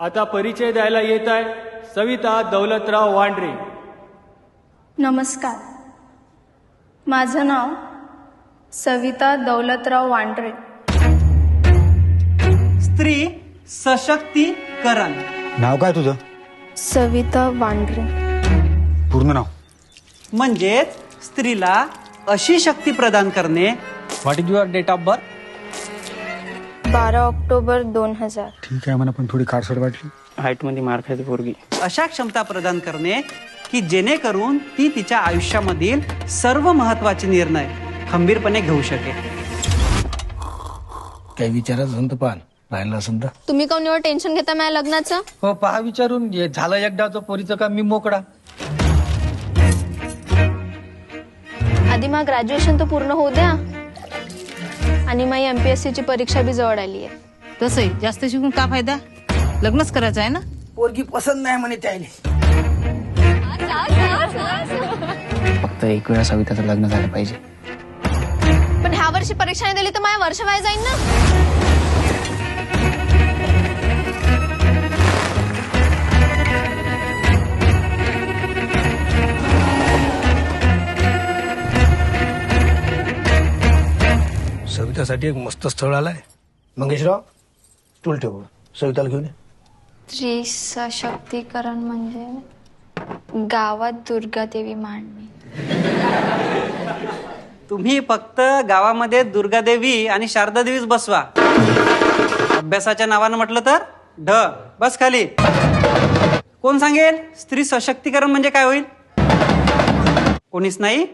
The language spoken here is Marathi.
आता परिचय द्यायला येत आहे सविता दौलतराव वांड्रे. नमस्कार, माझं नाव सविता दौलतराव वांड्रे. स्त्री सशक्तीकरण. नाव काय तुझं? सविता वांड्रे. पूर्ण नाव? म्हणजेच स्त्रीला अशी शक्ती प्रदान करणे. What is your date of birth? 12 October 2000. ठीक आहे म्हणा, पण थोडी खारसड वाटली. हाईट मध्ये मार खायची पोरगी. अशा क्षमता प्रदान करणे की जेणेकरून ती तिच्या आयुष्यामधील सर्व महत्वाचे निर्णय खंबीरपणे घेऊ शकेल. काही विचारायचं असेल तर पान राहिलं असेल तर. तुम्ही काऊन एवढं टेन्शन घेता माझ्या लग्नाचं? हो पहा विचारून घे. झालं एकदाचं पोरीचं काम, मी मोकळा. आधी मग ग्रॅज्युएशन तर पूर्ण होऊ द्या आणि मग MPSC ची परीक्षा बी जवळ आली आहे. तसंही जास्त शिकून का फायदा? लग्नच करायचं आहे ना. पोरगी पसंत नाही म्हणे त्याला. फक्त एक वेळा सविताचं लग्न झालं पाहिजे. पण ह्या वर्षी परीक्षा नाही दिली तर माझ्या वर्ष वाया जाईल ना. सवितासाठी एक मस्त स्थळ आलाय. मंगेशराव स्टूल ठेव, सविताला घेऊन ये. स्त्री सशक्तीकरण म्हणजे गावात दुर्गादेवी मांडणे. तुम्ही फक्त गावामध्ये दुर्गादेवी आणि शारदादेवीच बसवा. अभ्यासाच्या नावानं म्हटलं तर बस खाली. कोण सांगेल स्त्री सशक्तीकरण म्हणजे काय होईल? कोणीच नाही.